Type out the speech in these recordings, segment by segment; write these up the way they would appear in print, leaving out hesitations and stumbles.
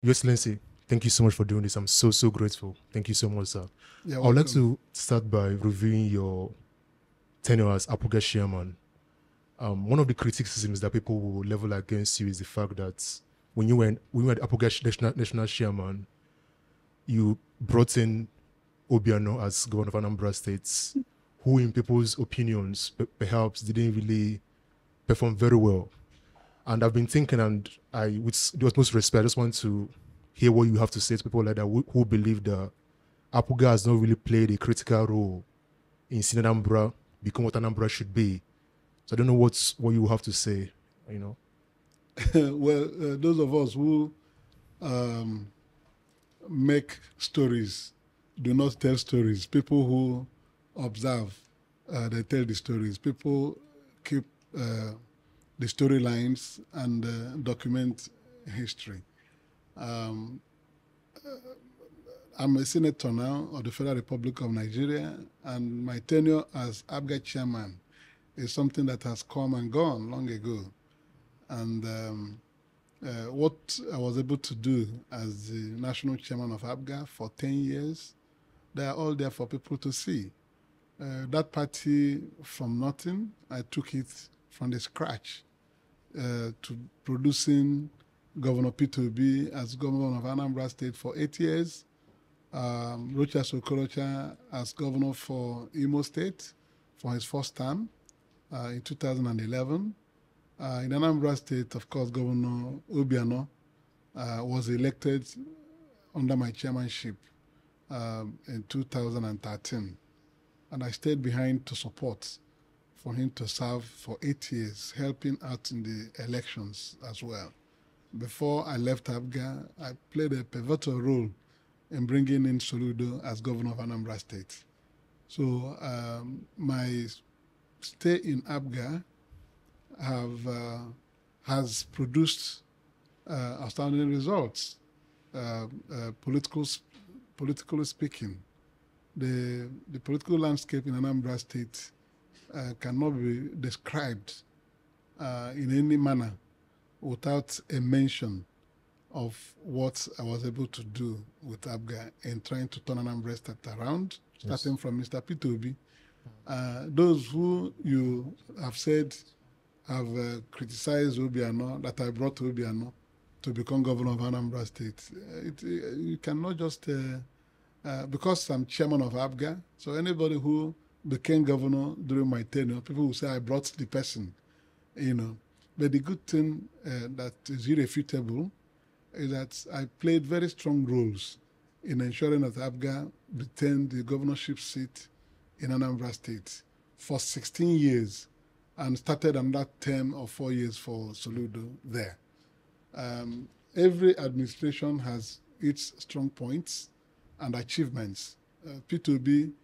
Your Excellency, thank you so much for doing this. I'm so grateful. Thank you so much, sir. I would like to start by reviewing your tenure as APGA chairman. One of the criticisms that people will level against you is the fact that when you were APGA national chairman, you brought in Obiano as Governor of Anambra State, who in people's opinions perhaps didn't really perform very well. And I've been thinking, and with the utmost respect, I just want to hear what you have to say to people like that who believe that APGA has not really played a critical role in seeing Anambra become what Anambra should be. So I don't know what you have to say, you know. Well, those of us who make stories do not tell stories. People who observe, they tell the stories. People keep the storylines and document history. I'm a senator now of the Federal Republic of Nigeria, and my tenure as APGA chairman is something that has come and gone long ago. And what I was able to do as the national chairman of APGA for 10 years, they are all there for people to see. That party from nothing, I took it from the scratch to producing Governor Peter Obi as Governor of Anambra State for 8 years, Charles Soludo as Governor for Imo State for his first term in 2011. In Anambra State, of course, Governor Obiano was elected under my chairmanship in 2013. And I stayed behind to support for him to serve for 8 years, helping out in the elections as well. Before I left APGA, I played a pivotal role in bringing in Soludo as Governor of Anambra State. So my stay in APGA has produced outstanding results. Politically speaking, the political landscape in Anambra State cannot be described in any manner without a mention of what I was able to do with APGA in trying to turn Anambra State around, starting from Mr. Peter Obi. Those who you have said have criticized Obiano, that I brought Obiano to become Governor of Anambra State. You cannot just, because I'm chairman of APGA, so anybody who became governor during my tenure, people will say I brought the person, you know. But the good thing that is irrefutable is that I played very strong roles in ensuring that APGA retained the governorship seat in Anambra State for 16 years and started on that term of 4 years for Soludo there. Every administration has its strong points and achievements. P2B,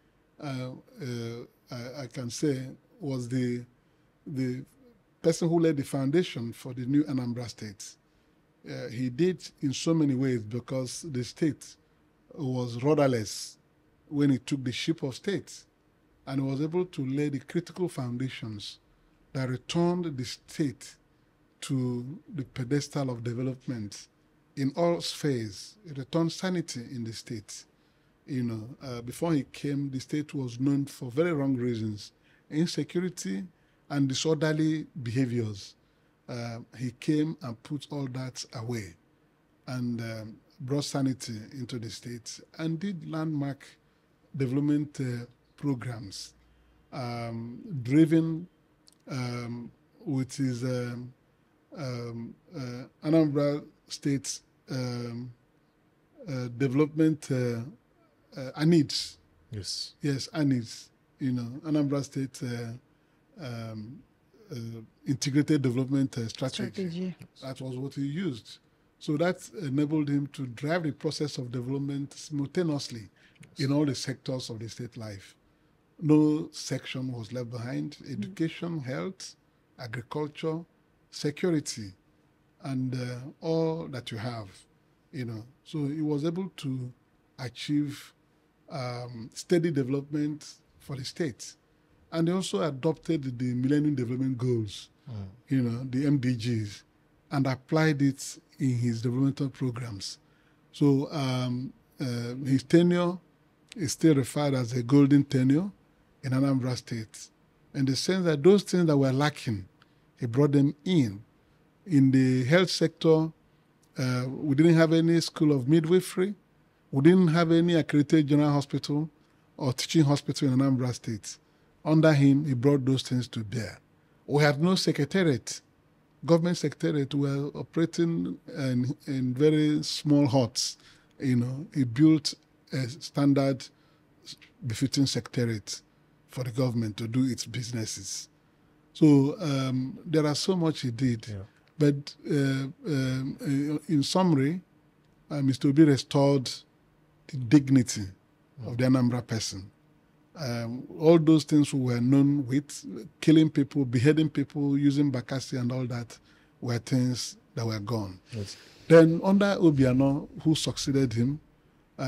I can say, was the person who laid the foundation for the new Anambra State. He did in so many ways because the state was rudderless when he took the ship of state, and was able to lay the critical foundations that returned the state to the pedestal of development in all spheres. It returned sanity in the state. You know, before he came, the state was known for very wrong reasons, insecurity and disorderly behaviors. He came and put all that away and brought sanity into the state and did landmark development programs driven with his Anambra State development needs. Yes. Yes, needs. You know, Anambra State integrated development strategy. That was what he used. So that enabled him to drive the process of development simultaneously in all the sectors of the state life. No section was left behind. Education, health, agriculture, security, and all that you have, you know. So he was able to achieve steady development for the state. And he also adopted the Millennium Development Goals, you know, the MDGs, and applied it in his developmental programs. So his tenure is still referred as a golden tenure in Anambra State, in the sense that those things that were lacking, he brought them in. In the health sector, we didn't have any school of midwifery. We didn't have any accredited general hospital or teaching hospital in Anambra State. Under him, he brought those things to bear. We had no secretariat. Government secretariat were operating in very small huts. You know, he built a standard befitting secretariat for the government to do its businesses. So there are so much he did. Yeah. But in summary, Mr. Obi restored the dignity of the Anambra person. All those things we were known with, killing people, beheading people, using Bakassi and all that, were things that were gone. Yes. Then under Obiano, who succeeded him,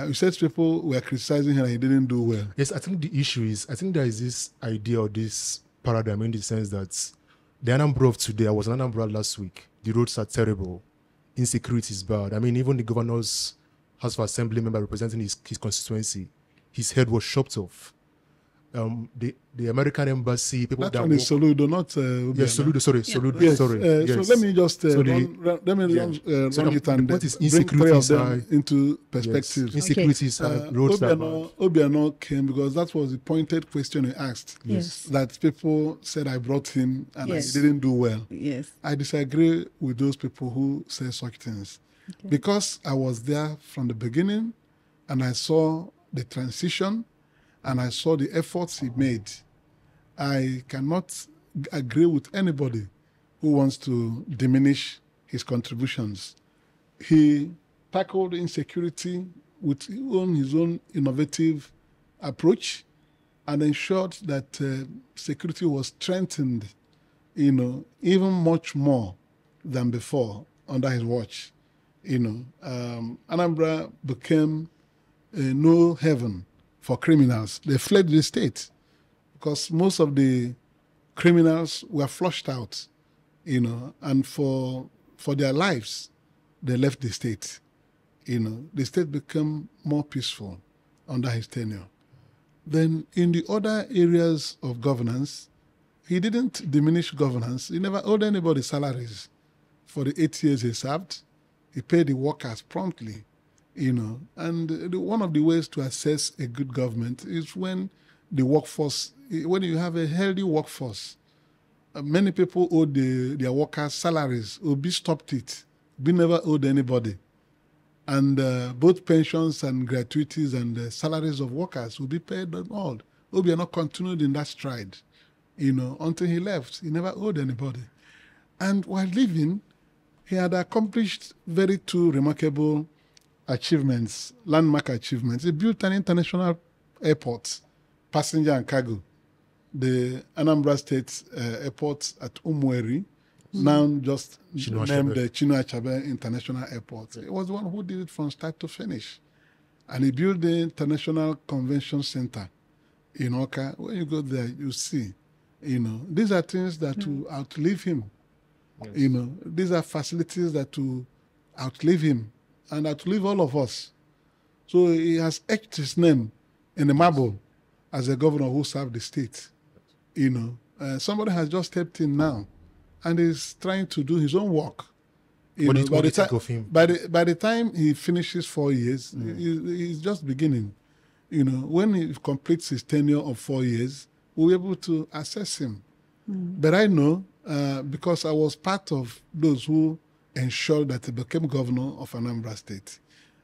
you said people were criticizing him and he didn't do well. Yes, I think the issue is, I think there is this idea or this paradigm in the sense that the Anambra of today, I was in Anambra last week, the roads are terrible, insecurity is bad. I mean, even the governor's House of Assembly member representing his constituency, his head was chopped off. The American embassy, people that one is Soludo, not yes, Soludo. Sorry, yeah. Soludo. Yes. Sorry. Yes. So let me just run it and bring them into perspective. Yes. Insecurity is roads Obiano came because that was the pointed question he asked. Yes. That people said I brought him and I didn't do well. Yes. I disagree with those people who say such things. Okay. Because I was there from the beginning and I saw the transition and I saw the efforts he made. I cannot agree with anybody who wants to diminish his contributions. He tackled insecurity with his own innovative approach and ensured that security was strengthened, even much more than before under his watch. Anambra became no heaven for criminals. They fled the state because most of the criminals were flushed out, and for their lives, they left the state. The state became more peaceful under his tenure. Then in the other areas of governance, he didn't diminish governance. He never owed anybody salaries for the 8 years he served. He paid the workers promptly. And one of the ways to assess a good government is when you have a healthy workforce. Many people owe their workers salaries. Obi stopped it. Obi never owed anybody. And both pensions and gratuities and salaries of workers will be paid on all. Obiano continued in that stride, until he left. He never owed anybody. And while leaving, he had accomplished two remarkable achievements, landmark achievements. He built an international airport, passenger and cargo. The Anambra State airport at Umueri, now just named the Chinua Achebe International Airport. He was the one who did it from start to finish. And he built the International Convention Center in Oka. When you go there, you see, these are things that will outlive him. Yes. These are facilities that will outlive him and outlive all of us. So he has etched his name in the marble as a governor who served the state. Somebody has just stepped in now and is trying to do his own work. What do you think of him? By the time he finishes 4 years, he's just beginning. When he completes his tenure of 4 years, we'll be able to assess him. But I know, because I was part of those who ensured that he became governor of Anambra State.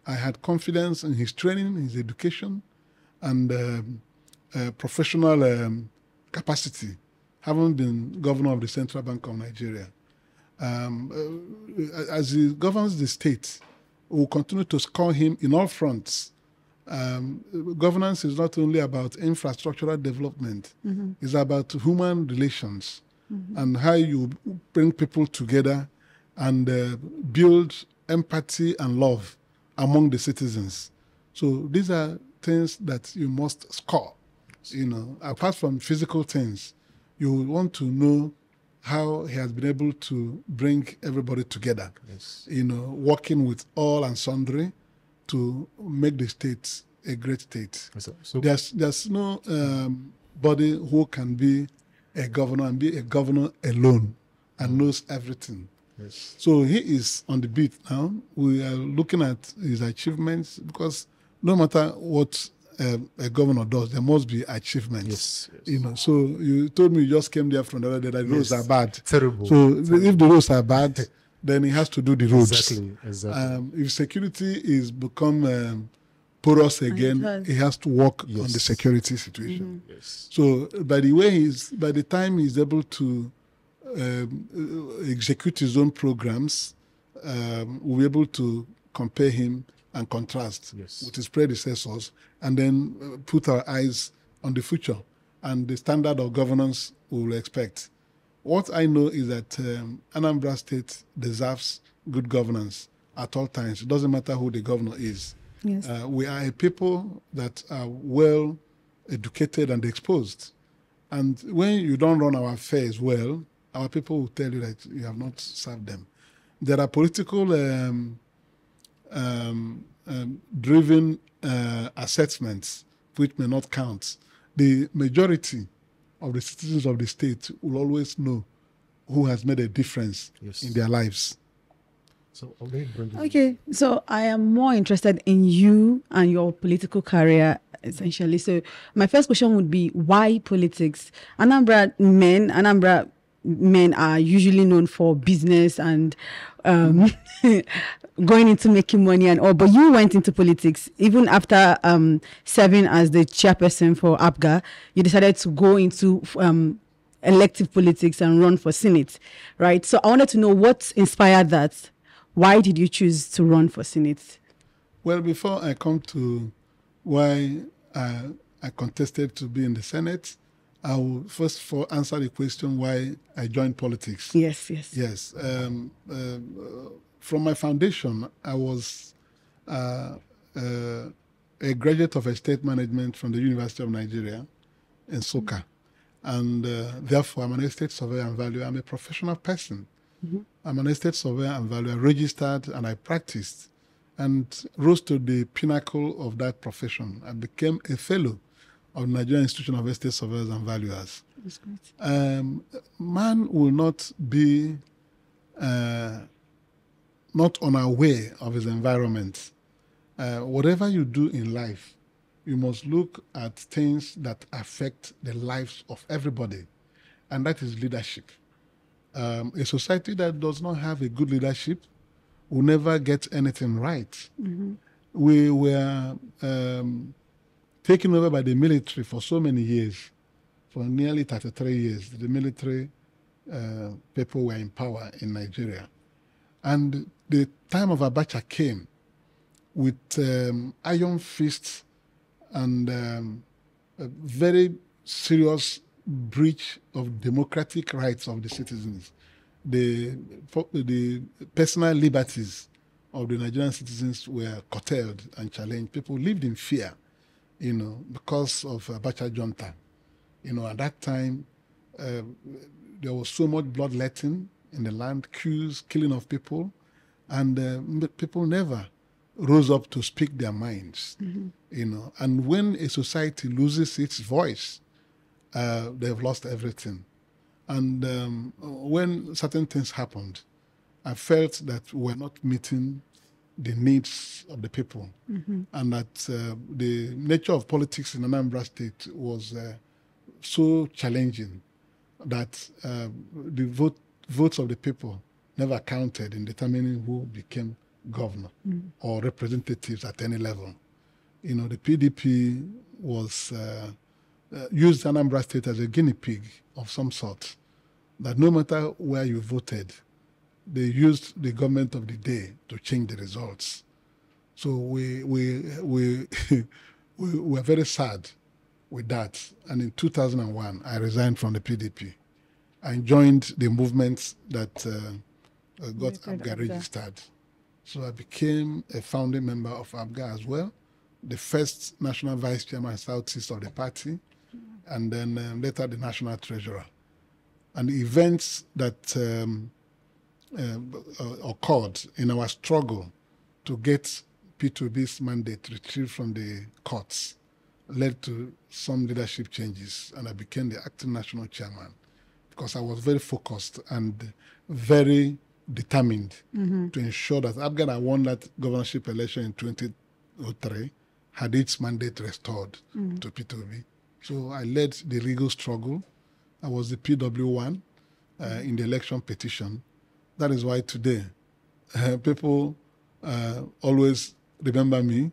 I had confidence in his training, his education, and professional capacity, having been governor of the Central Bank of Nigeria. As he governs the state, we will continue to score him in all fronts. Governance is not only about infrastructural development, it's about human relations and how you bring people together and build empathy and love among the citizens. So these are things that you must score. Apart from physical things, you want to know how he has been able to bring everybody together. Yes. Working with all and sundry, to make the state a great state. So There's no body who can be a governor and be a governor alone and knows everything. yes. So he is on the beat now. We are looking at his achievements because no matter what a governor does, there must be achievements. Yes, yes. You know. So you told me you just came there from the other day that roads are bad. Terrible. So if the roads are bad, then he has to do the roads. Exactly. If security is become porous again, he has to work on the security situation. Yes. So by the time he's able to execute his own programs, we'll be able to compare him and contrast with his predecessors, and then put our eyes on the future and the standard of governance we will expect. What I know is that Anambra State deserves good governance at all times. It doesn't matter who the governor is. Yes. We are a people that are well educated and exposed. And when you don't run our affairs well, our people will tell you that you have not served them. There are political driven assessments which may not count. The majority of the citizens of the state will always know who has made a difference in their lives. So okay, so I am more interested in you and your political career, essentially. So my first question would be, why politics? Anambra men are usually known for business and going into making money and all, but you went into politics. Even after serving as the chairperson for APGA, you decided to go into elective politics and run for Senate, right? So I wanted to know what inspired that. Why did you choose to run for Senate? Well, before I come to why I contested to be in the Senate, I will first of all answer the question why I joined politics. Yes. From my foundation, I was a graduate of estate management from the University of Nigeria in Soka. And therefore, I'm an estate surveyor and valuer. I'm a professional person. I'm an estate surveyor and valuer, registered, and I practiced and rose to the pinnacle of that profession. I became a fellow of the Nigerian Institution of Estate Surveyors and Valuers. That's great. Man will not be not unaware of his environment. Whatever you do in life, you must look at things that affect the lives of everybody, and that is leadership. A society that does not have a good leadership will never get anything right. We were taken over by the military for so many years, for nearly 33 years. The military people were in power in Nigeria. And the time of Abacha came with iron fists and a very serious breach of democratic rights of the citizens. The personal liberties of the Nigerian citizens were curtailed and challenged. People lived in fear, because of Abacha Junta. At that time, there was so much bloodletting in the land, coups, killing of people, and people never rose up to speak their minds. And when a society loses its voice, they've lost everything. And when certain things happened, I felt that we're not meeting the needs of the people, and that the nature of politics in Anambra State was so challenging that the votes of the people never counted in determining who became governor or representatives at any level. The PDP was used Anambra State as a guinea pig of some sort, that no matter where you voted, they used the government of the day to change the results. So we were very sad with that. And in 2001, I resigned from the PDP and joined the movement that got APGA registered. So I became a founding member of APGA as well, the first national vice chairman southeast of the party, and then later the national treasurer. And the events that occurred in our struggle to get P2B's mandate retrieved from the courts led to some leadership changes, and I became the acting national chairman because I was very focused and very determined to ensure that APGA that won that governorship election in 2003 had its mandate restored to P2B. So I led the legal struggle. I was the PW1 in the election petition. That is why today people always remember me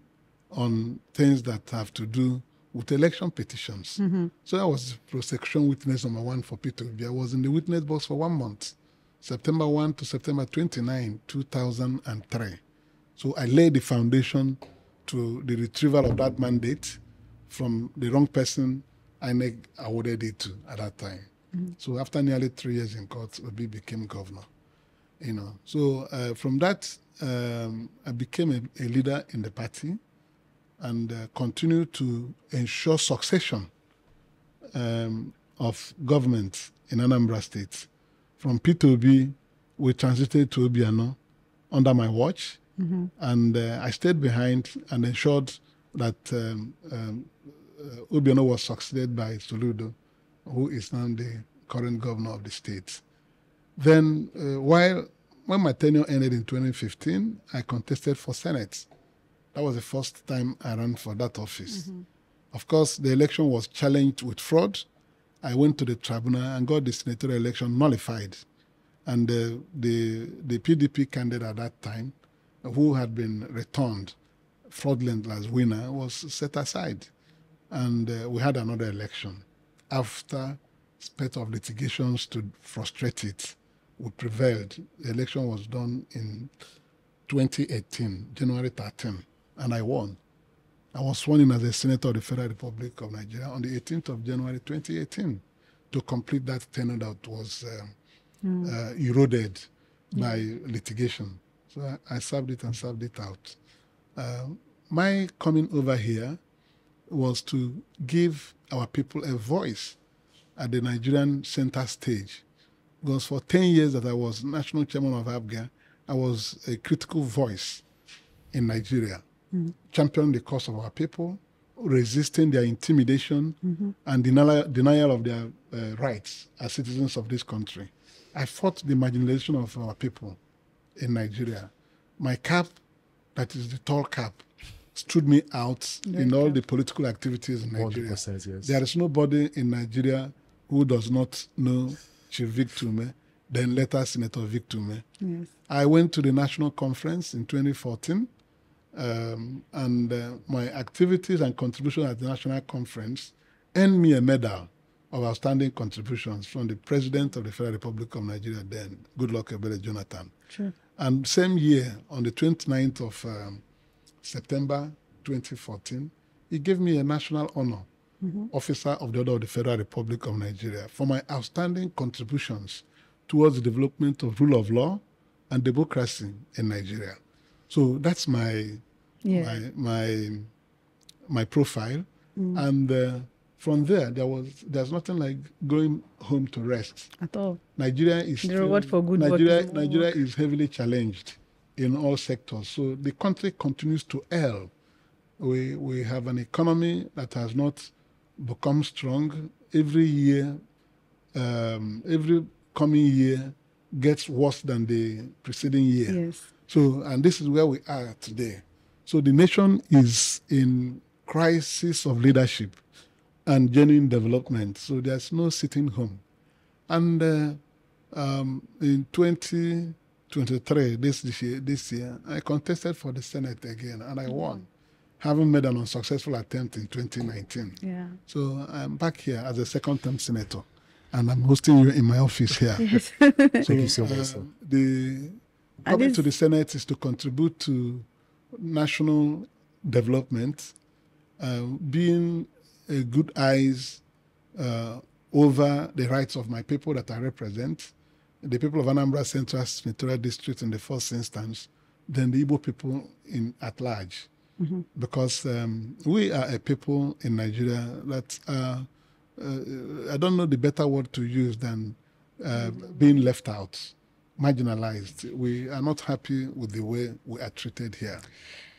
on things that have to do with election petitions. So I was prosecution witness number 1 for P2B. I was in the witness box for 1 month, September 1 to September 29, 2003. So I laid the foundation to the retrieval of that mandate from the wrong person INEC awarded it to at that time. So after nearly 3 years in court, Obi became governor. So from that, I became a leader in the party and continued to ensure succession of government in Anambra State. From P2B, we transited to Obiano under my watch, and I stayed behind and ensured that Obiano was succeeded by Soludo, who is now the current governor of the state. Then, when my tenure ended in 2015, I contested for Senate. That was the first time I ran for that office. Of course, the election was challenged with fraud. I went to the tribunal and got the senatorial election nullified. And the PDP candidate at that time, who had been returned fraudulent as winner, was set aside. And we had another election. After spate of litigations to frustrate it, we prevailed. The election was done in 2018, January 13, and I won. I was sworn in as a senator of the Federal Republic of Nigeria on the 18th of January 2018 to complete that tenure that was eroded by litigation. So I served it and served it out. My coming over here was to give our people a voice at the Nigerian center stage. Because for 10 years that I was national chairman of APGA, I was a critical voice in Nigeria, championing the cause of our people, resisting their intimidation and denial of their rights as citizens of this country. I fought the marginalization of our people in Nigeria. My cap, that is the tall cap, stood me out in all the political activities in Nigeria. Yes. There is nobody in Nigeria who does not know Chief Victor Umeh, then later Senator Victor Umeh. Yes. I went to the national conference in 2014, and my activities and contributions at the national conference earned me a medal of outstanding contributions from the President of the Federal Republic of Nigeria then, Goodluck Ebele Jonathan. Sure. And same year, on the 29th of September 2014, he gave me a national honor, Officer of the Order of the Federal Republic of Nigeria, for my outstanding contributions towards the development of rule of law and democracy in Nigeria. So that's my profile. And from there, there's nothing like going home to rest. At all. Nigeria is the reward for good work. Nigeria is heavily challenged in all sectors. So the country continues to err. We have an economy that has not become strong. Every year, every coming year gets worse than the preceding year. Yes. So, and this is where we are today. So the nation is in crisis of leadership and genuine development. So there's no sitting home. And in 2023, this year, I contested for the Senate again, and I won, having made an unsuccessful attempt in 2019. Yeah. So I'm back here as a second-term senator, and I'm hosting you in my office here. Yes. So, thank you so much, sir. Coming to the Senate is to contribute to national development, being a good eyes over the rights of my people that I represent, the people of Anambra Central Senatorial District in the first instance, then the Igbo people at large. Because we are a people in Nigeria that are, I don't know the better word to use than being left out, marginalized. We are not happy with the way we are treated here.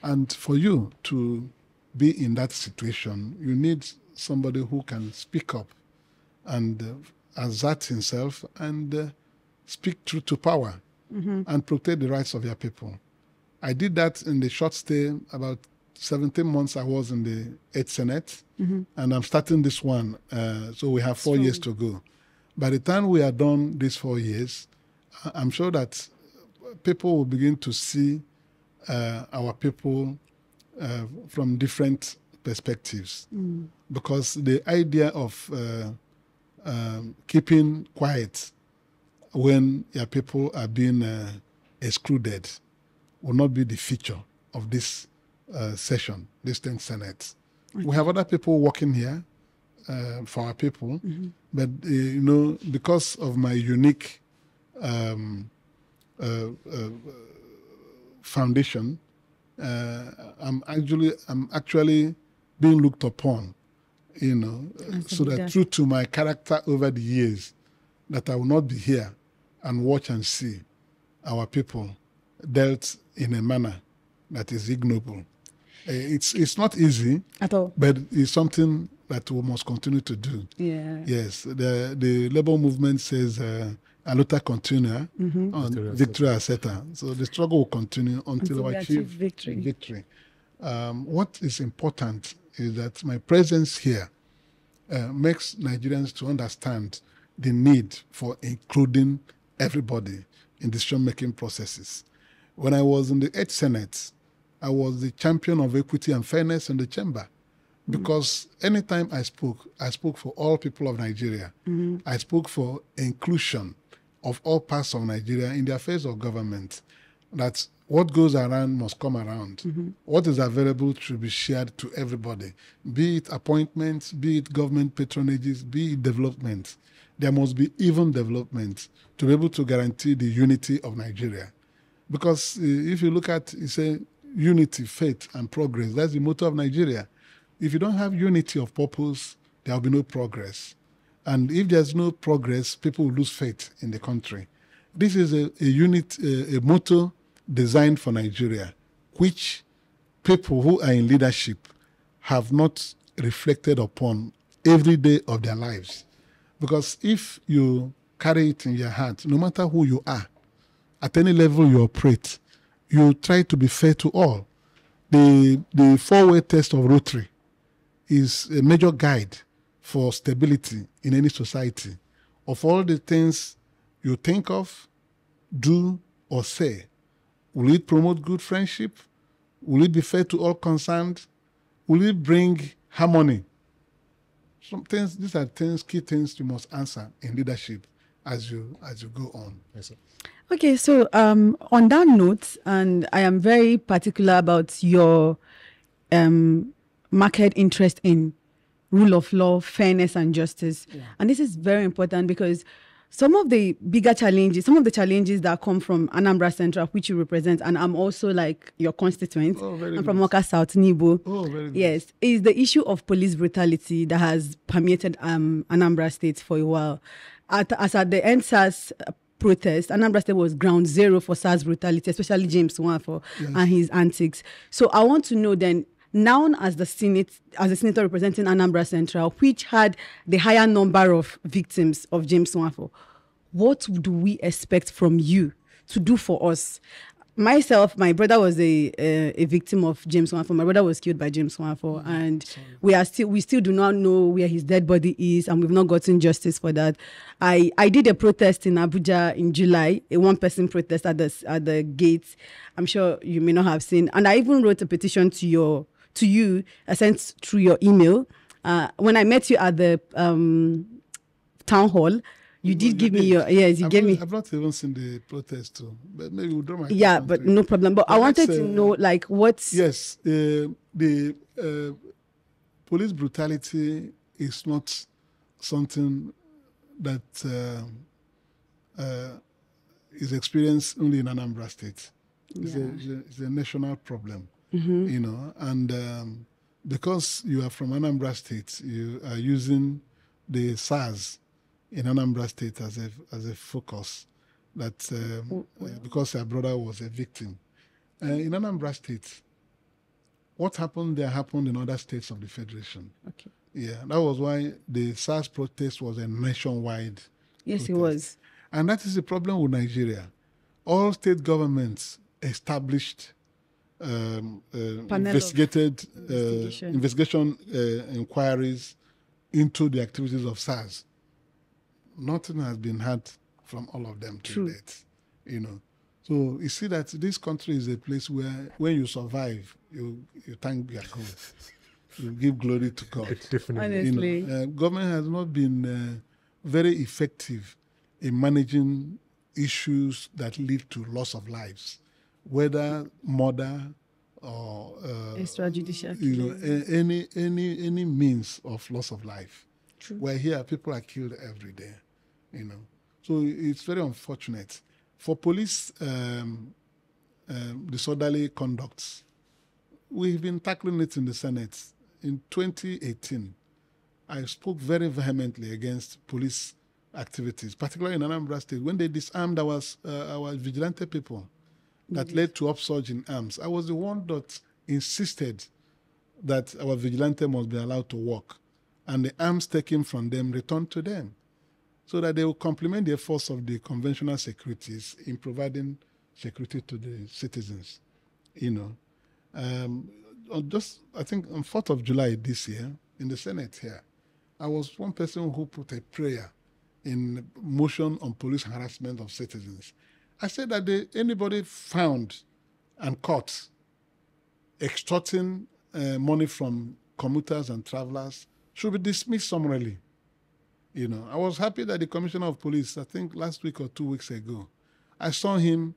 And for you to be in that situation, you need somebody who can speak up and assert himself and speak truth to power and protect the rights of your people. I did that in the short stay, about 17 months I was in the 8th Senate, and I'm starting this one, so we have 4 years to go. By the time we are done these 4 years, I'm sure that people will begin to see our people from different perspectives, because the idea of keeping quiet when your people are being excluded will not be the feature of this session, this 10th Senate. Okay. We have other people working here for our people, but you know, because of my unique foundation, I'm actually being looked upon, you know, so that true to my character over the years, that I will not be here and watch and see our people dealt in a manner that is ignoble. It's not easy at all, but it's something that we must continue to do. Yeah. Yes, the labor movement says a luta continua on victory etc. So the struggle will continue until we achieve victory. What is important is that my presence here makes Nigerians to understand the need for including everybody in decision-making processes. When I was in the 8th Senate, I was the champion of equity and fairness in the chamber, because anytime I spoke for all people of Nigeria. I spoke for inclusion of all parts of Nigeria in the affairs of government, that what goes around must come around. What is available should be shared to everybody, be it appointments, be it government patronages, be it development. There must be even development to be able to guarantee the unity of Nigeria. Because if you look at, you say, unity, faith, and progress, that's the motto of Nigeria. If you don't have unity of purpose, there will be no progress. And if there's no progress, people will lose faith in the country. This is a motto designed for Nigeria, which people who are in leadership have not reflected upon every day of their lives. Because if you carry it in your heart, no matter who you are, at any level you operate, you try to be fair to all. The four-way test of Rotary is a major guide for stability in any society. Of all the things you think of, do, or say, will it promote good friendship? Will it be fair to all concerned? Will it bring harmony? Some things, these are things, key things you must answer in leadership as you go on. Yes, sir. Okay, so on that note, and I am very particular about your marked interest in rule of law, fairness, and justice. Yeah. And this is very important because some of the bigger challenges, some of the challenges that come from Anambra Central, which you represent, and I'm also like your constituent. I'm from Waka South, Nibo. Oh, very good. Yes, is the issue of police brutality that has permeated Anambra State for a while. As at the endsars protest, Anambra State was ground zero for SARS brutality, especially James Nwafor and his antics. So I want to know then, now as the senator representing Anambra Central, which had the higher number of victims of James Nwafor, what do we expect from you to do for us? Myself, my brother was a victim of James Nwafor. My brother was killed by James Nwafor, and we still do not know where his dead body is, and we've not gotten justice for that. I did a protest in Abuja in July, a one-person protest at the gates. I'm sure you may not have seen, and I even wrote a petition to you. I sent through your email. When I met you at the town hall, you did give me your, yes, you gave me. I've not even seen the protest too, but maybe we'll draw my yeah, but no problem. But I wanted to know, like, what's... Yes, the police brutality is not something that is experienced only in Anambra State. It's a national problem, you know, and because you are from Anambra State, you are using the SARS in Anambra State as a focus, that because her brother was a victim. In Anambra State, What happened there happened in other states of the Federation. Okay. Yeah, that was why the SARS protest was a nationwide Yes, protest. it was. And that is the problem with Nigeria. All state governments established investigation inquiries into the activities of SARS. Nothing has been had from all of them to date, you know. So you see that this country is a place where when you survive, you thank God. You give glory to God. Definitely. Honestly. You know, government has not been very effective in managing issues that lead to loss of lives, whether murder or extrajudicial, you know, any means of loss of life. True. Where here people are killed every day, you know. So it's very unfortunate for police disorderly conducts. We've been tackling it in the Senate. In 2018, I spoke very vehemently against police activities, particularly in Anambra State, when they disarmed our vigilante people that led to upsurge in arms. I was the one that insisted that our vigilante must be allowed to work and the arms taken from them returned to them so that they will complement the efforts of the conventional securities in providing security to the citizens, you know. I think on 4th of July this year, in the Senate here, I was one person who put a prayer in motion on police harassment of citizens. I said that anybody found and caught extorting money from commuters and travelers should be dismissed summarily. You know, I was happy that the Commissioner of Police, I think last week or 2 weeks ago, I saw him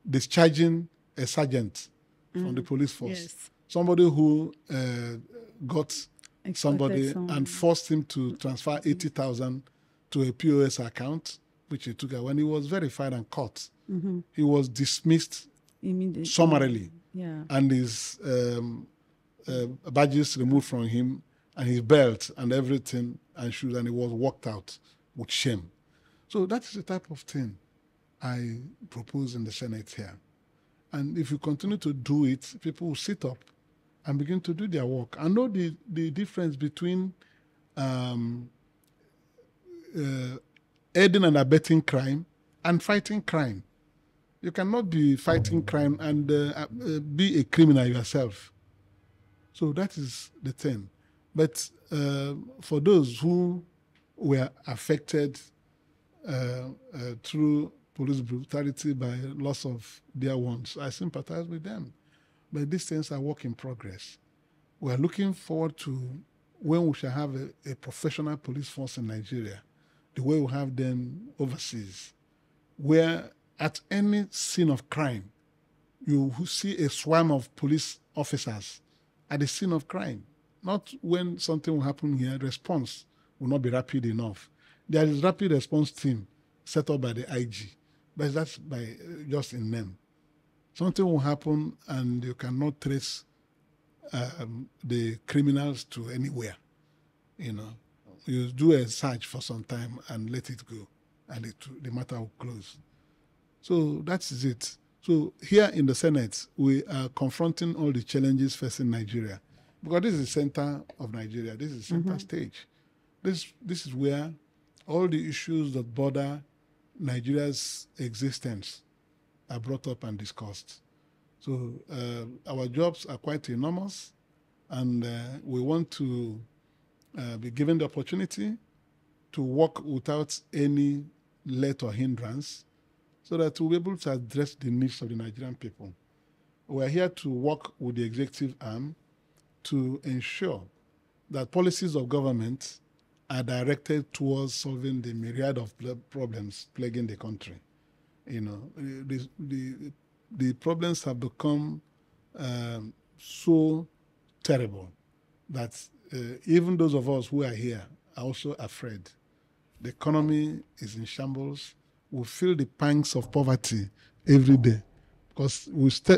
discharging a sergeant from the police force. Yes. Somebody who got somebody someone. and forced him to transfer 80,000 to a POS account, which he took. When he was verified and caught, he was dismissed Immediately. summarily, and his badges removed from him, and his belt and everything and shoes, and he was walked out with shame. So that is the type of thing I propose in the Senate here. And if you continue to do it, people will sit up and begin to do their work. I know the difference between aiding and abetting crime and fighting crime. You cannot be fighting crime and be a criminal yourself. So that is the thing. But for those who were affected through police brutality by loss of dear ones, I sympathize with them. But these things are work in progress. We are looking forward to when we shall have a professional police force in Nigeria, the way we have them overseas, where at any scene of crime, you see a swarm of police officers at the scene of crime. Not when something will happen here, response will not be rapid enough. There is rapid response team set up by the IG, but that's by just in name. Something will happen and you cannot trace the criminals to anywhere. You know, you do a search for some time and let it go, and the matter will close. So that is it. So here in the Senate, we are confronting all the challenges facing Nigeria, because this is the center of Nigeria. This is the center stage. This is where all the issues that border Nigeria's existence are brought up and discussed. So our jobs are quite enormous, and we want to be given the opportunity to work without any let or hindrance, so that we'll be able to address the needs of the Nigerian people. We're here to work with the executive arm to ensure that policies of government are directed towards solving the myriad of problems plaguing the country. You know, the problems have become so terrible that even those of us who are here are also afraid. The economy is in shambles. We feel the pangs of poverty every day, because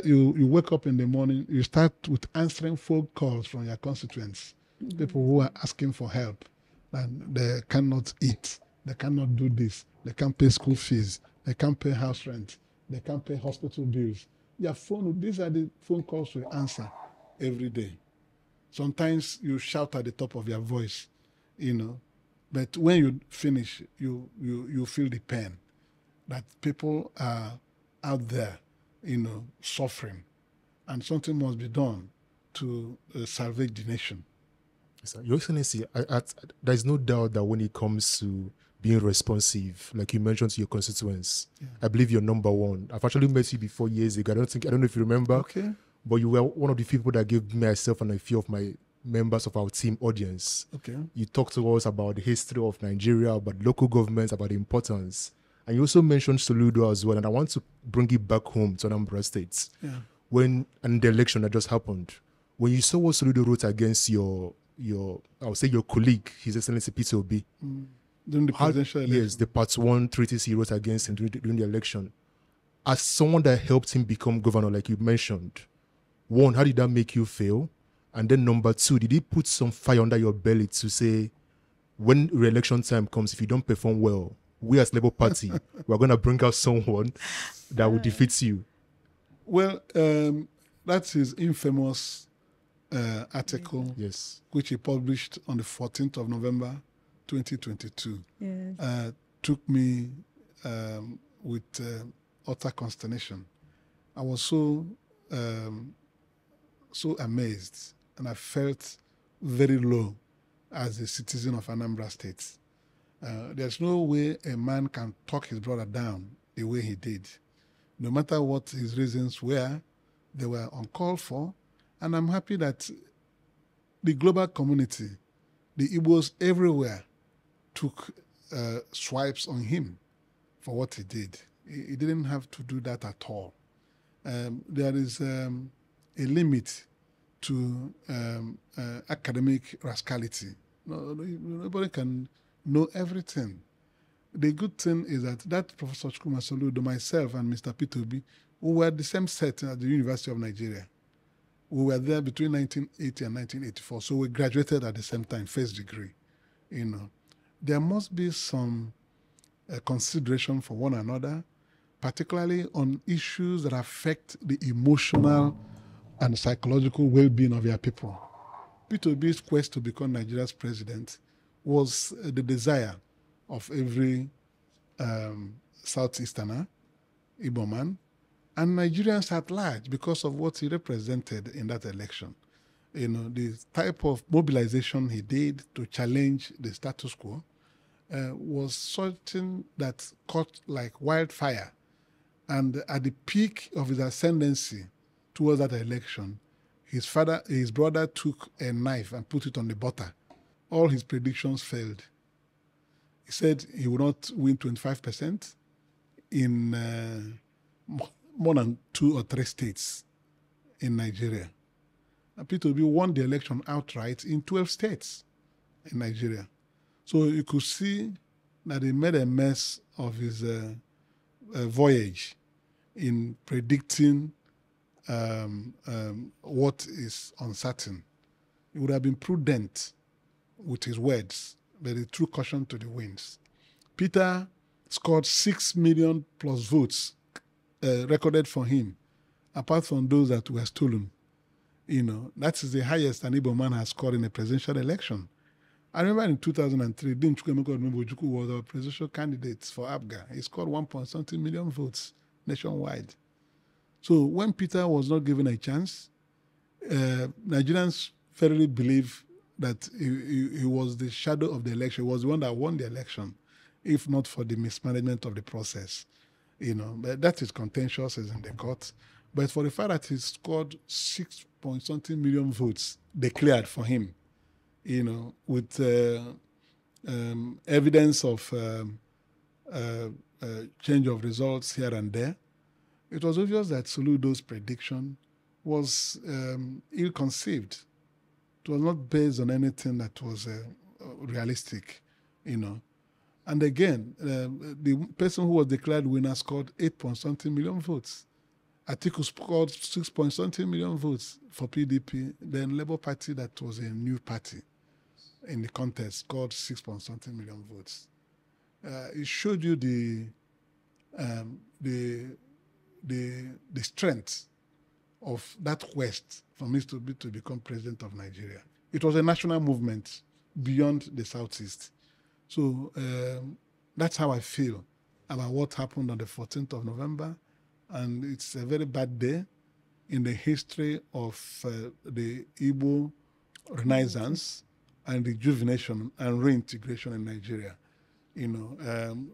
you wake up in the morning, you start with answering phone calls from your constituents, people who are asking for help, and they cannot eat, they cannot do this, they can't pay school fees, they can't pay house rent, they can't pay hospital bills. your phone, these are the phone calls we answer every day. Sometimes you shout at the top of your voice, but when you finish, you feel the pain that people are out there, suffering, and something must be done to salvage the nation. Your Excellency, there is no doubt that when it comes to being responsive, like you mentioned to your constituents, I believe you're number one. I've actually met you before years ago. I don't know if you remember. Okay. But you were one of the people that gave myself and a few of my members of our team audience. Okay. You talked to us about the history of Nigeria, about local governments, about the importance. And you also mentioned Soludo as well. And I want to bring it back home to Anambra State. Yeah. And the election that just happened, when you saw what Soludo wrote against your I would say your colleague, His Excellency Peter Obi. During the presidential election. Yes, the Part 1 treaties he wrote against him during the election. As someone that helped him become governor, like you mentioned, one, how did that make you feel? And then number two, did he put some fire under your belly to say, when re-election time comes, if you don't perform well, we as Labour Party, we're going to bring out someone that will defeat you? Well, that's his infamous article, yes, which he published on the 14th of November, 2022. Yes. Took me with utter consternation. I was so amazed, and I felt very low as a citizen of Anambra State. There's no way a man can talk his brother down the way he did. No matter what his reasons were, they were uncalled for. And I'm happy that the global community, the Igbos everywhere, took swipes on him for what he did. He didn't have to do that at all. There is a limit to academic rascality. Nobody can know everything. The good thing is that Professor Soludo, myself, and Mr. Peter Obi, we were the same set at the University of Nigeria. We were there between 1980 and 1984, so we graduated at the same time, first degree. There must be some consideration for one another, particularly on issues that affect the emotional and psychological well-being of your people. Peter Obi's quest to become Nigeria's president was the desire of every Southeasterner, Igbo man, and Nigerians at large because of what he represented in that election. The type of mobilization he did to challenge the status quo was something that caught like wildfire. And at the peak of his ascendancy towards that election, his brother took a knife and put it on the butter. All his predictions failed. He said he would not win 25% in more than 2 or 3 states in Nigeria. And Peter Obi won the election outright in 12 states in Nigeria. So you could see that he made a mess of his voyage in predicting what is uncertain. He would have been prudent with his words, but he threw caution to the winds. Peter scored 6 million plus votes recorded for him, apart from those that were stolen. That is the highest an Igbo man has scored in a presidential election. I remember in 2003, Dim Chukwemeka Odumegwu was our presidential candidate for APGA. He scored 1.something million votes nationwide. So when Peter was not given a chance, Nigerians fairly believe that he was the shadow of the election. He was the one that won the election, if not for the mismanagement of the process. But that is contentious, is in the court. But for the fact that he scored 6.something million votes declared for him, with evidence of change of results here and there, it was obvious that Soludo's prediction was ill-conceived. It was not based on anything that was realistic, And again, the person who was declared winner scored 8.something million votes. Atiku scored 6.something million votes for PDP. Then Labour Party, that was a new party in the contest, scored 6.something million votes. It showed you the strength of that quest for me to become president of Nigeria. It was a national movement beyond the Southeast. So that's how I feel about what happened on the 14th of November. And it's a very bad day in the history of the Igbo Renaissance and rejuvenation and reintegration in Nigeria. You know,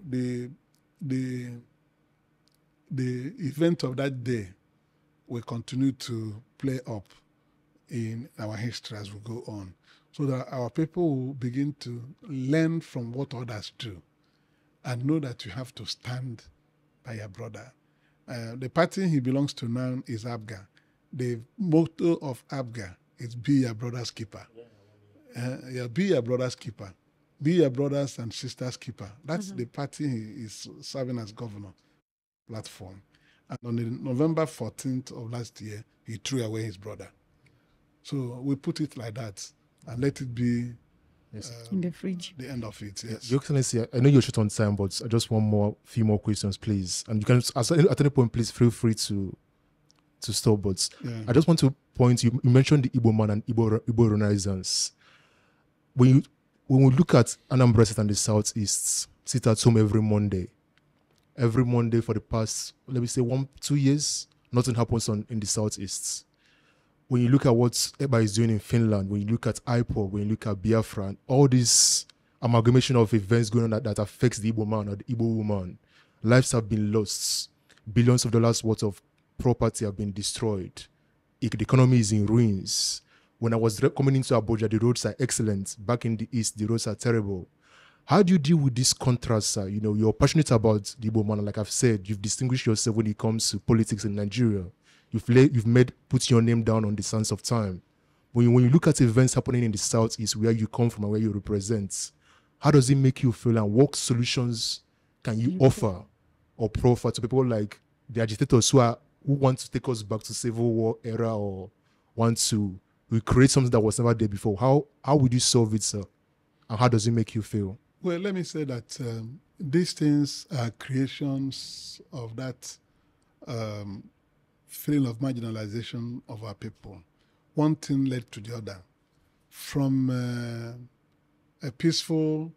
the event of that day will continue to play up in our history as we go on, so that our people will begin to learn from what others do and know that you have to stand by your brother. The party he belongs to now is APGA. The motto of APGA is be your brother's keeper. Be your brother's keeper. Be your brothers and sisters keeper. That's the party he is serving as governor platform. And on the November 14th of last year, he threw away his brother. So we put it like that and let it be in the fridge. The end of it, yes. Your Excellency, I know you're short on time, but I just want few more questions, please. And you can, at any point, please feel free to stop. But I just want to point, you mentioned the Igbo man and Igbo Renaissance. When we look at Anambra State and the Southeast, sit at home every Monday for the past, let me say, 1-2 years, nothing happens in the Southeast. When you look at what EBA is doing in Finland, when you look at IPOB, when you look at Biafra, and all this amalgamation of events going on that affects the Igbo man or the Igbo woman, lives have been lost. Billions of dollars worth of property have been destroyed. The economy is in ruins. When I was coming into Abuja, the roads are excellent. Back in the East, the roads are terrible. How do you deal with this contrast, sir? You know, you're passionate about the Igbo man. Like I've said, you've distinguished yourself when it comes to politics in Nigeria. You've put your name down on the sands of time. When you look at events happening in the Southeast, where you come from and where you represent, how does it make you feel, and what solutions can you offer or proffer to people like the agitators who want to take us back to Civil War era or want to recreate something that was never there before? How would you solve it, sir? And how does it make you feel? Well, let me say that these things are creations of that feeling of marginalization of our people. One thing led to the other. From a peaceful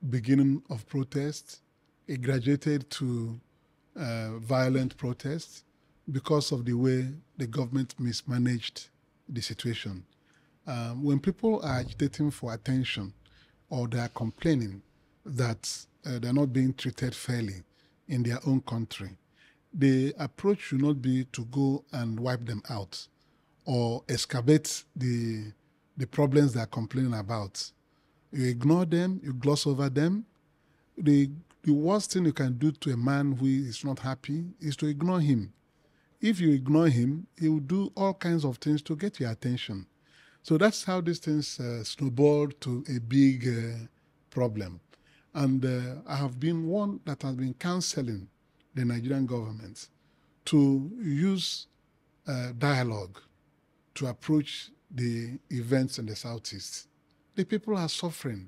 beginning of protest, it graduated to violent protest because of the way the government mismanaged the situation. When people are agitating for attention or they are complaining that they're not being treated fairly in their own country, the approach should not be to go and wipe them out or excavate the problems they're complaining about. You ignore them, you gloss over them. The worst thing you can do to a man who is not happy is to ignore him. If you ignore him, he will do all kinds of things to get your attention. So that's how these things snowballed to a big problem. And I have been one that has been counseling the Nigerian government to use dialogue to approach the events in the Southeast. The people are suffering.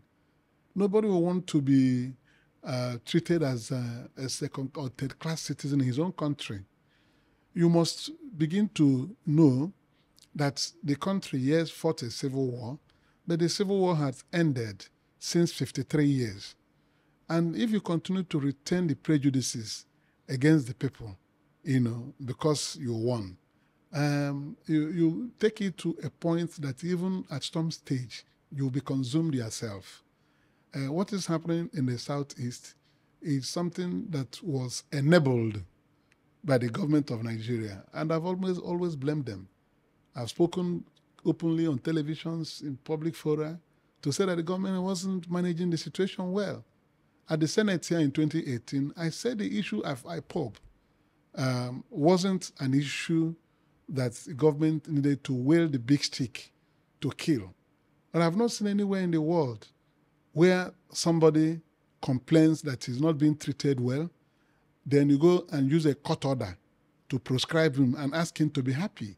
Nobody will want to be treated as a second or third class citizen in his own country. You must begin to know that the country, yes, fought a civil war, but the civil war has ended since 53 years. And if you continue to retain the prejudices against the people, you know, because you won, you take it to a point that even at some stage, you'll be consumed yourself. What is happening in the Southeast is something that was enabled by the government of Nigeria, and I've always blamed them. I've spoken openly on televisions, in public fora, to say that the government wasn't managing the situation well. At the Senate here in 2018, I said the issue of IPOB wasn't an issue that the government needed to wield the big stick to kill. But I've not seen anywhere in the world where somebody complains that he's not being treated well, then you go and use a court order to proscribe him and ask him to be happy.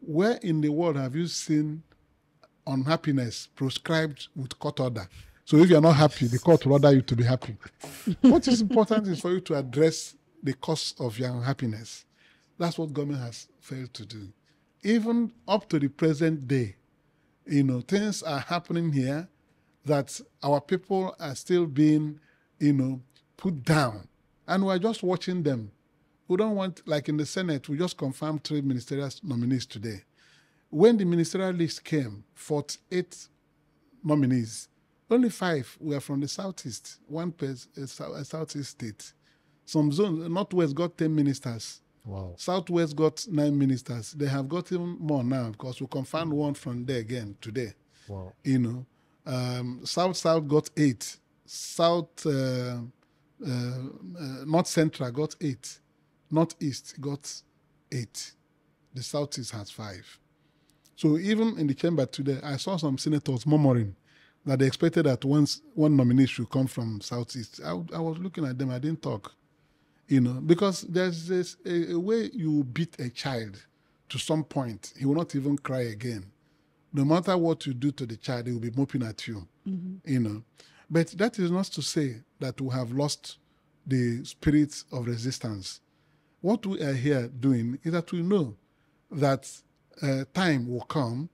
Where in the world have you seen unhappiness prescribed with court order? So if you're not happy, the court will order you to be happy. What is important is for you to address the cause of your unhappiness. That's what government has failed to do. Even up to the present day, things are happening here that our people are still being, put down. And we're just watching them. We don't want, like in the Senate, we just confirmed 3 ministerial nominees today. When the ministerial list came, 48 nominees, only 5 were from the Southeast, 1 per Southeast state. Some zones, Northwest got 10 ministers. Wow. Southwest got 9 ministers. They have got even more now because we confirmed 1 from there again today. Wow. South got 8. North Central got 8. Northeast got 8. The Southeast has 5. So even in the chamber today, I saw some senators murmuring that they expected that one nominee should come from Southeast. I was looking at them, I didn't talk. Because there's a way you beat a child to some point, he will not even cry again. No matter what you do to the child, he will be moping at you. Mm-hmm. But that is not to say that we have lost the spirit of resistance. What we are here doing is that we know that time will come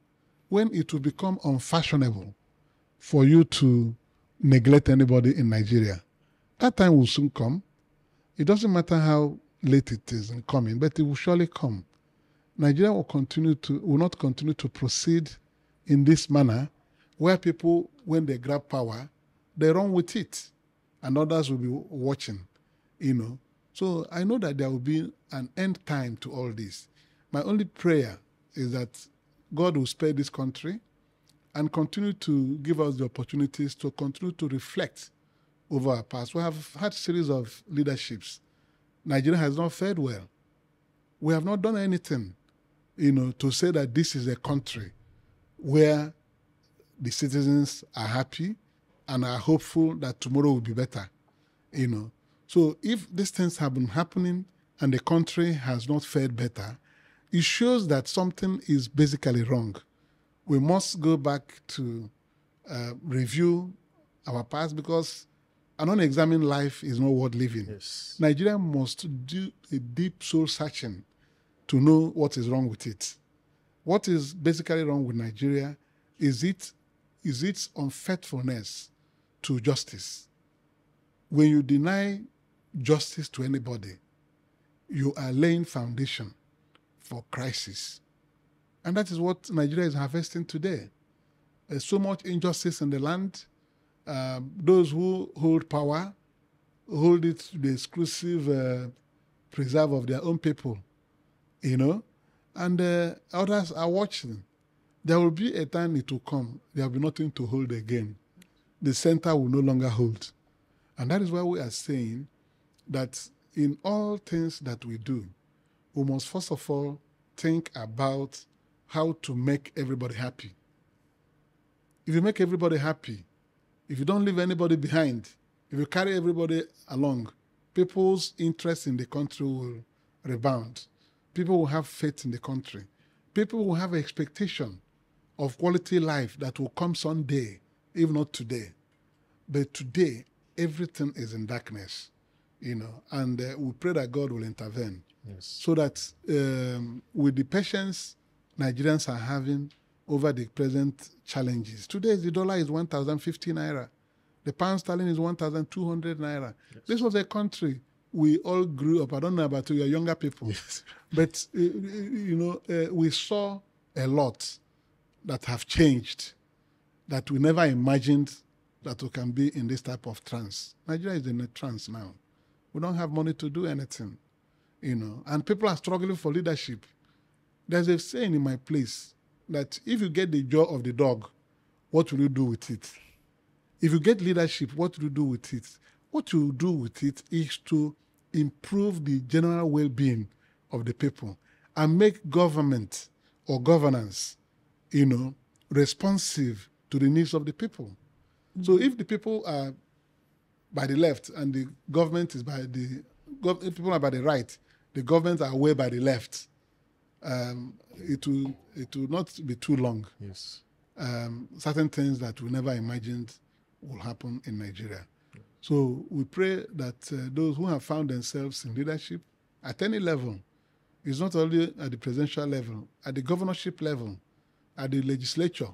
when it will become unfashionable for you to neglect anybody in Nigeria. That time will soon come. It doesn't matter how late it is in coming, but it will surely come. Nigeria will not continue to proceed in this manner where people, when they grab power, they run with it and others will be watching, So I know that there will be an end time to all this. My only prayer is that God will spare this country and continue to give us the opportunities to continue to reflect over our past. We have had a series of leaderships. Nigeria has not fared well. We have not done anything, to say that this is a country where the citizens are happy and are hopeful that tomorrow will be better, So if these things have been happening and the country has not fared better, it shows that something is basically wrong. We must go back to review our past because an unexamined life is not worth living. Yes. Nigeria must do a deep soul searching to know what is wrong with it. What is basically wrong with Nigeria is its unfaithfulness to justice. When you deny justice to anybody, you are laying foundation for crisis. And that is what Nigeria is harvesting today. There's so much injustice in the land. Those who hold power hold it to the exclusive preserve of their own people, and others are watching. There will be a time it will come, there will be nothing to hold again. The center will no longer hold. And that is why we are saying that in all things that we do, we must first of all think about how to make everybody happy. If you make everybody happy, if you don't leave anybody behind, if you carry everybody along, people's interest in the country will rebound. People will have faith in the country. People will have an expectation of quality life that will come someday, if not today. But today, everything is in darkness, and we pray that God will intervene. Yes. So that with the patience Nigerians are having over the present challenges. Today, the dollar is 1,050 naira. The pound sterling is 1,200 naira. Yes. This was a country we all grew up. I don't know about you, younger people. Yes. But, we saw a lot that have changed that we never imagined that we can be in this type of trance. Nigeria is in a trance now. We don't have money to do anything, and people are struggling for leadership. There's a saying in my place that if you get the jaw of the dog, what will you do with it? If you get leadership, what will you do with it? What you do with it is to improve the general well-being of the people and make government or governance, responsive to the needs of the people. Mm-hmm. So if the people are by the left and the government is if people are by the right, the government are way by the left, it will not be too long. Yes. Certain things that we never imagined will happen in Nigeria. So we pray that those who have found themselves in leadership at any level, It's not only at the presidential level, at the governorship level, at the legislature,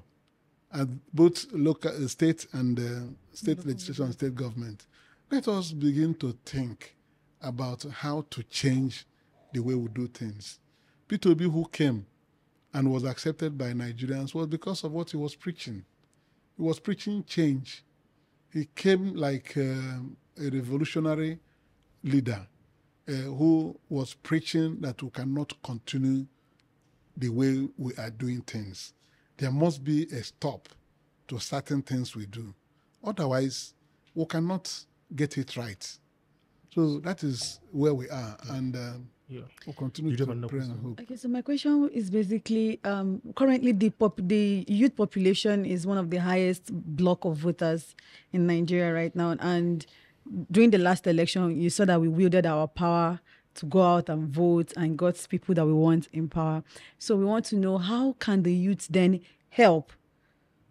at both local, state and state legislature and state government. Let us begin to think about how to change the way we do things. P2B, who came and was accepted by Nigerians, was because of what he was preaching. He was preaching change. He came like a revolutionary leader who was preaching that we cannot continue the way we are doing things. There must be a stop to certain things we do. Otherwise, we cannot get it right. So that is where we are, and we'll continue to pray and hope. Okay, so my question is basically, currently the youth population is one of the highest block of voters in Nigeria right now, and during the last election, you saw that we wielded our power to go out and vote and got people that we want in power. So we want to know, how can the youth then help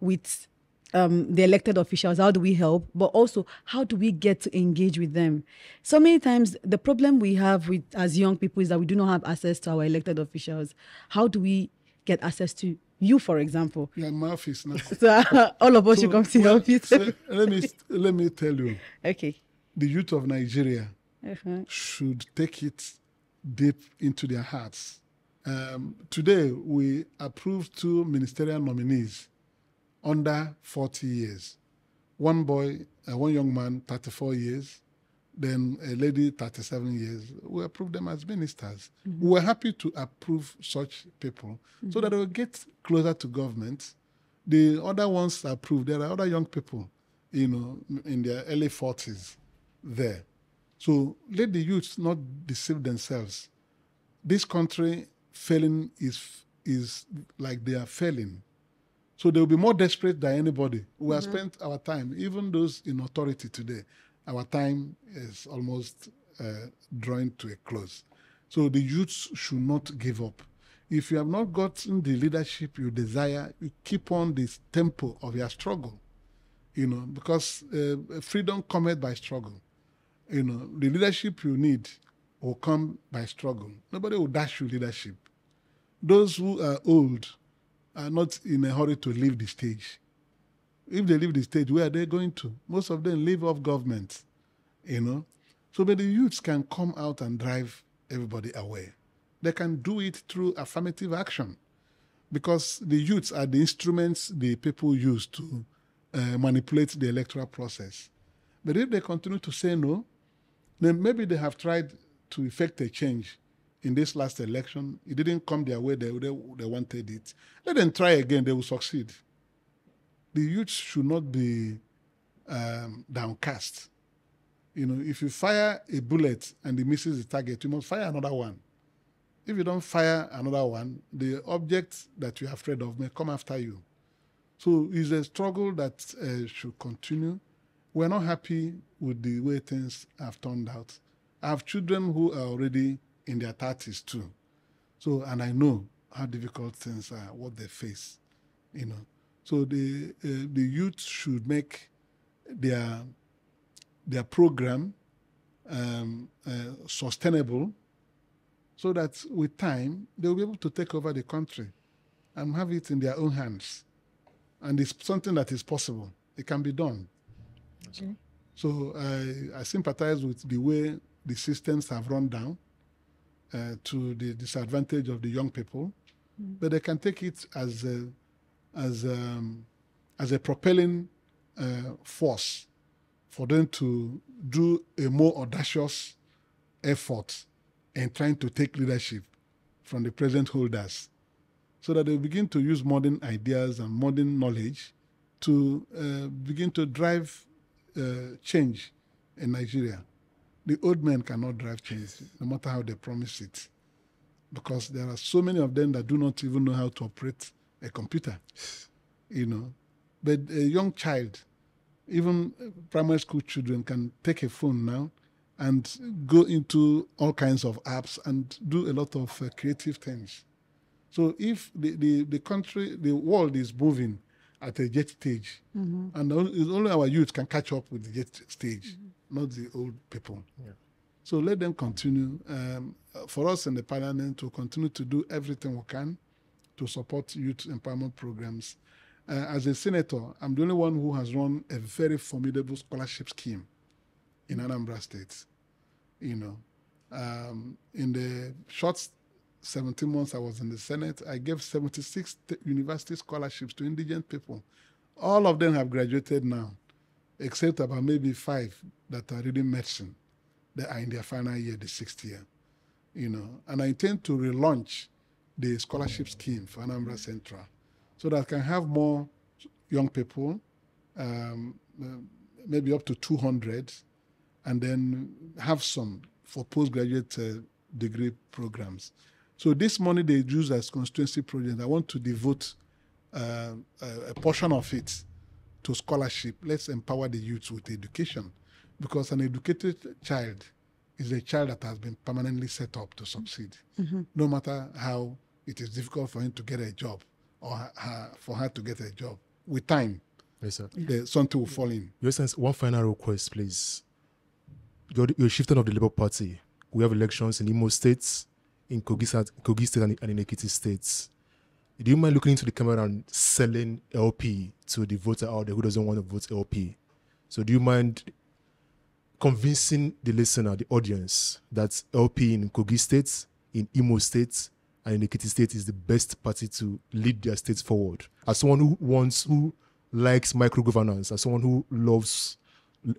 with the elected officials? How do we help? But also, how do we get to engage with them? So many times, the problem we have with as young people is that we do not have access to our elected officials. How do we get access to you, for example? You're in my office now. So all of us should come to your office. So let me tell you. Okay. The youth of Nigeria should take it deep into their hearts. Today, we approved 2 ministerial nominees under 40 years. One young man, 34 years, then a lady, 37 years. We approved them as ministers. We were happy to approve such people so that they will get closer to government. The other ones approved, there are other young people, in their early 40s there. So let the youth not deceive themselves. This country failing is like they are failing. So they will be more desperate than anybody. We have spent our time, even those in authority today, our time is almost drawing to a close. So the youths should not give up. If you have not gotten the leadership you desire, you keep on this tempo of your struggle, because freedom cometh by struggle. The leadership you need will come by struggle. Nobody will dash you leadership. Those who are old are not in a hurry to leave the stage. If they leave the stage, where are they going to? Most of them live off government, So, but the youths can come out and drive everybody away. They can do it through affirmative action, because the youths are the instruments the people use to manipulate the electoral process. But if they continue to say no, then maybe they have tried to effect a change in this last election. It didn't come their way, they wanted it. Let them try again, they will succeed. The youth should not be downcast. If you fire a bullet and it misses the target, you must fire another one. If you don't fire another one, the object that you are afraid of may come after you. So it's a struggle that should continue. We're not happy with the way things have turned out. I have children who are already in their 30s too. So, and I know how difficult things are, what they face, So the youth should make their program sustainable, so that with time, they'll be able to take over the country and have it in their own hands. And it's something that is possible. It can be done. Okay. So I sympathize with the way the systems have run down to the disadvantage of the young people, but they can take it as a propelling force for them to do a more audacious effort in trying to take leadership from the present holders, so that they begin to use modern ideas and modern knowledge to begin to drive change in Nigeria. The old men cannot drive change, no matter how they promise it, because there are so many of them that do not even know how to operate a computer, But a young child, even primary school children, can take a phone now and go into all kinds of apps and do a lot of creative things. So if the country, the world is moving at a jet stage, and only our youth can catch up with the jet stage, not the old people. Yeah. So let them continue. for us in the parliament to continue to do everything we can to support youth empowerment programs. As a senator, I'm the only one who has run a very formidable scholarship scheme in Anambra State. In the short 17 months I was in the Senate, I gave 76 university scholarships to indigent people. All of them have graduated now, except about maybe 5 that are reading medicine. They are in their final year, the 6th year. And I intend to relaunch the scholarship scheme for Anambra Central so that I can have more young people, maybe up to 200, and then have some for postgraduate degree programs. So this money they use as constituency project, I want to devote a portion of it to scholarship. Let's empower the youth with education, because an educated child is a child that has been permanently set up to succeed, no matter how it is difficult for him to get a job or for her to get a job. With time, yes, sir. Something will fall in. Your Excellency, one final request, please. You're shifting of the Labour Party. We have elections in Imo States, in Kogi State, and in Ekiti States. Do you mind looking into the camera and selling LP to the voter out there who doesn't want to vote LP? So do you mind convincing the listener, the audience, that LP in Kogi State, in Imo State, and in Ekiti State is the best party to lead their states forward? As someone who likes micro-governance, as someone who loves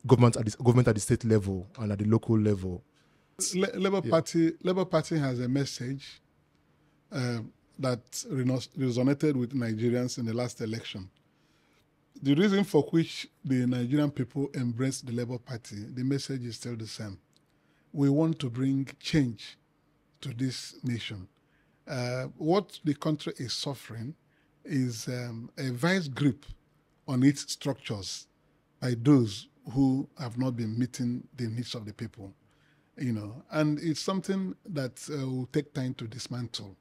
government at the state level and at the local level. Labour Party has a message that resonated with Nigerians in the last election. The reason for which the Nigerian people embraced the Labour Party, the message is still the same. We want to bring change to this nation. What the country is suffering is a vice grip on its structures by those who have not been meeting the needs of the people. And it's something that will take time to dismantle.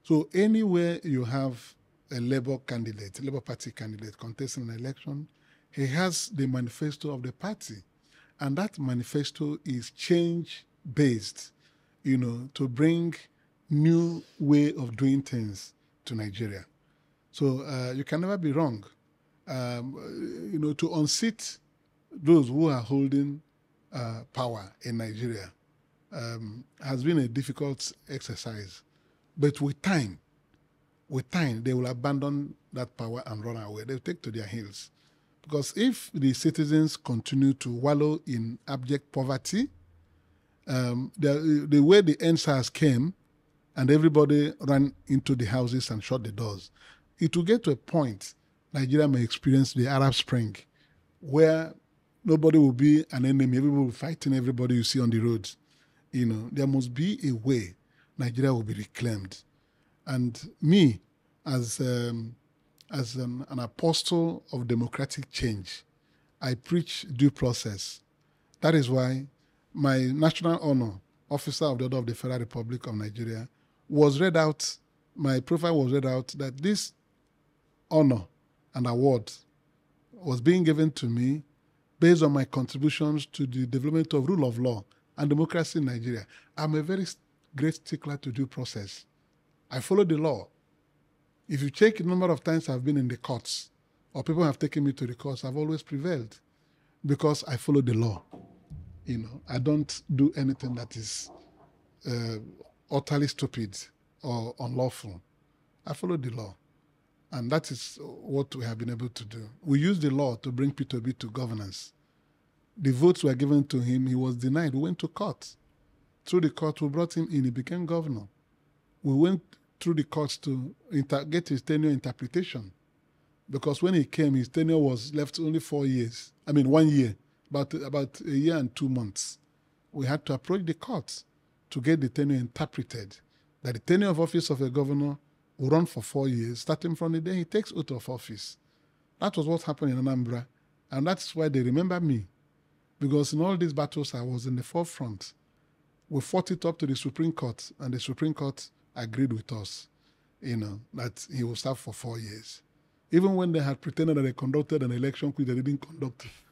So anywhere you have a Labour Party candidate contesting an election, he has the manifesto of the party. And that manifesto is change-based, to bring new way of doing things to Nigeria. So you can never be wrong. To unseat those who are holding power in Nigeria has been a difficult exercise. But with time, they will abandon that power and run away. They'll take to their heels. Because if the citizens continue to wallow in abject poverty, the way the endsars came and everybody ran into the houses and shut the doors, it will get to a point Nigeria may experience the Arab Spring, where nobody will be an enemy. Everybody will be fighting everybody you see on the roads. There must be a way Nigeria will be reclaimed. And me, as an apostle of democratic change, I preach due process. That is why my national honor, Officer of the Order of the Federal Republic of Nigeria, was read out, my profile was read out that this honor and award was being given to me based on my contributions to the development of rule of law and democracy in Nigeria. I'm a very great stickler to due process. I follow the law. If you check the number of times I've been in the courts or people have taken me to the courts, I've always prevailed because I follow the law. I don't do anything that is utterly stupid or unlawful. I follow the law. And that is what we have been able to do. We use the law to bring P2B to governance. The votes were given to him. He was denied. We went to court. Through the court, we brought him in. He became governor. We went through the courts to get his tenure interpretation. Because when he came, his tenure was left only 1 year, about a year and 2 months. We had to approach the courts to get the tenure interpreted. That the tenure of office of a governor will run for 4 years, starting from the day he takes oath of office. That was what happened in Anambra, and that's why they remember me. Because in all these battles, I was in the forefront. We fought it up to the Supreme Court, and the Supreme Court agreed with us, that he will serve for 4 years. Even when they had pretended that they conducted an election which they didn't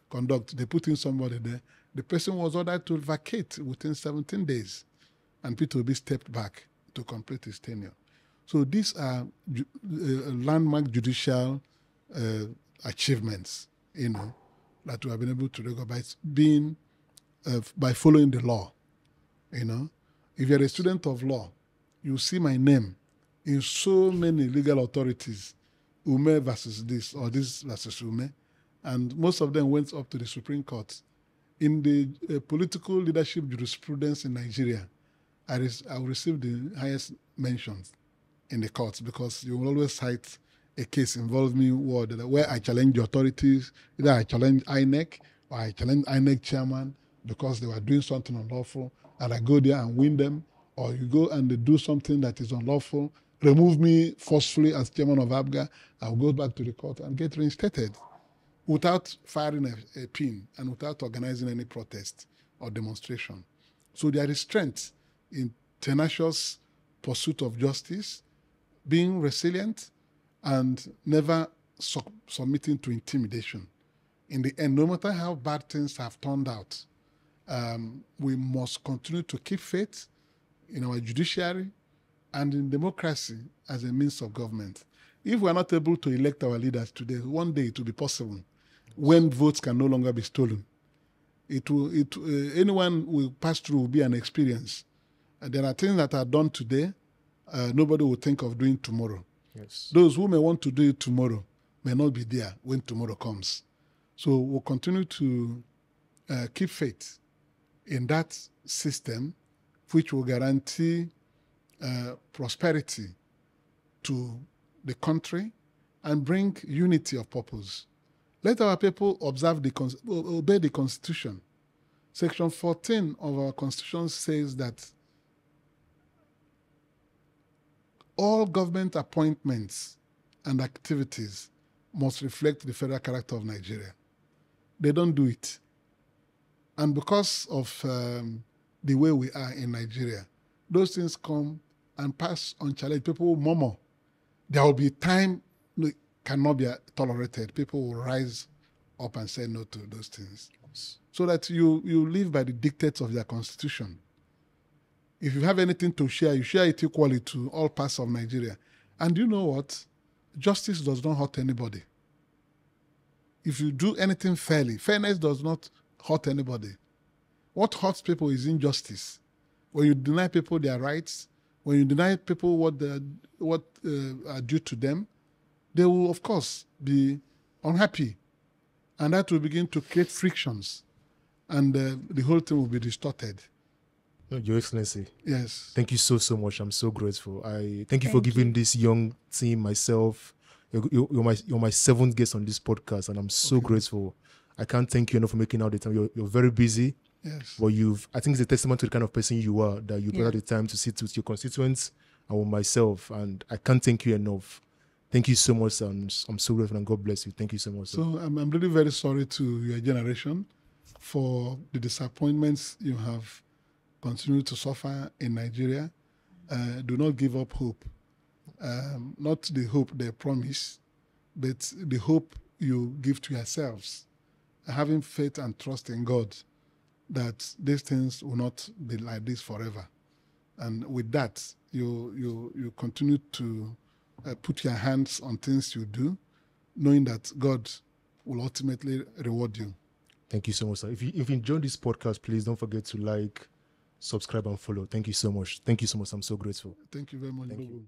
conduct, they put in somebody there. The person was ordered to vacate within 17 days. and Peter Obi stepped back to complete his tenure. So these are landmark judicial achievements, that we have been able to recognize by following the law. If you're a student of law, you see my name in so many legal authorities, Umeh versus this or this versus Umeh, and most of them went up to the Supreme Court. In the political leadership jurisprudence in Nigeria, I will receive the highest mentions in the courts, because you will always cite a case involving me where I challenge the authorities, either I challenge INEC or I challenge INEC chairman because they were doing something unlawful, and I go there and win them, or you go and they do something that is unlawful, remove me forcefully as chairman of APGA, I'll go back to the court and get reinstated without firing a pin and without organizing any protest or demonstration. So there is strength in tenacious pursuit of justice, being resilient, and never submitting to intimidation. In the end, no matter how bad things have turned out, we must continue to keep faith in our judiciary and in democracy as a means of government. If we are not able to elect our leaders today, one day it will be possible when votes can no longer be stolen. Anyone will pass through will be an experience. There are things that are done today, nobody will think of doing tomorrow. Yes. Those who may want to do it tomorrow may not be there when tomorrow comes. So we'll continue to keep faith in that system, which will guarantee prosperity to the country and bring unity of purpose. Let our people obey the Constitution. Section 14 of our Constitution says that all government appointments and activities must reflect the federal character of Nigeria. They don't do it. And because of the way we are in Nigeria, those things come and pass unchallenged. People will murmur. There will be time it cannot be tolerated. People will rise up and say no to those things. So that you live by the dictates of their constitution. If you have anything to share, you share it equally to all parts of Nigeria. And you know what? Justice does not hurt anybody. If you do anything fairly, fairness does not hurt anybody. What hurts people is injustice. When you deny people their rights, when you deny people what are due to them, they will, of course, be unhappy. And that will begin to create frictions. And the whole thing will be distorted. Your Excellency. Yes. Thank you so much. I'm so grateful. Thank you for giving this young team, myself. You're my seventh guest on this podcast, and I'm so grateful. I can't thank you enough for making out the time. You're very busy. Yes. But I think it's a testament to the kind of person you are, that you brought out the time to sit with your constituents and with myself. And I can't thank you enough. Thank you so much, and I'm so grateful, and God bless you. Thank you so much. So I'm really very sorry to your generation for the disappointments you have continued to suffer in Nigeria. Do not give up hope. Not the hope they promise, but the hope you give to yourselves. Having faith and trust in God that these things will not be like this forever. And with that, you continue to put your hands on things you do, knowing that God will ultimately reward you. Thank you so much, sir. If you enjoyed this podcast, please don't forget to like, subscribe, and follow. Thank you so much. Thank you so much. I'm so grateful. Thank you very much. Thank you.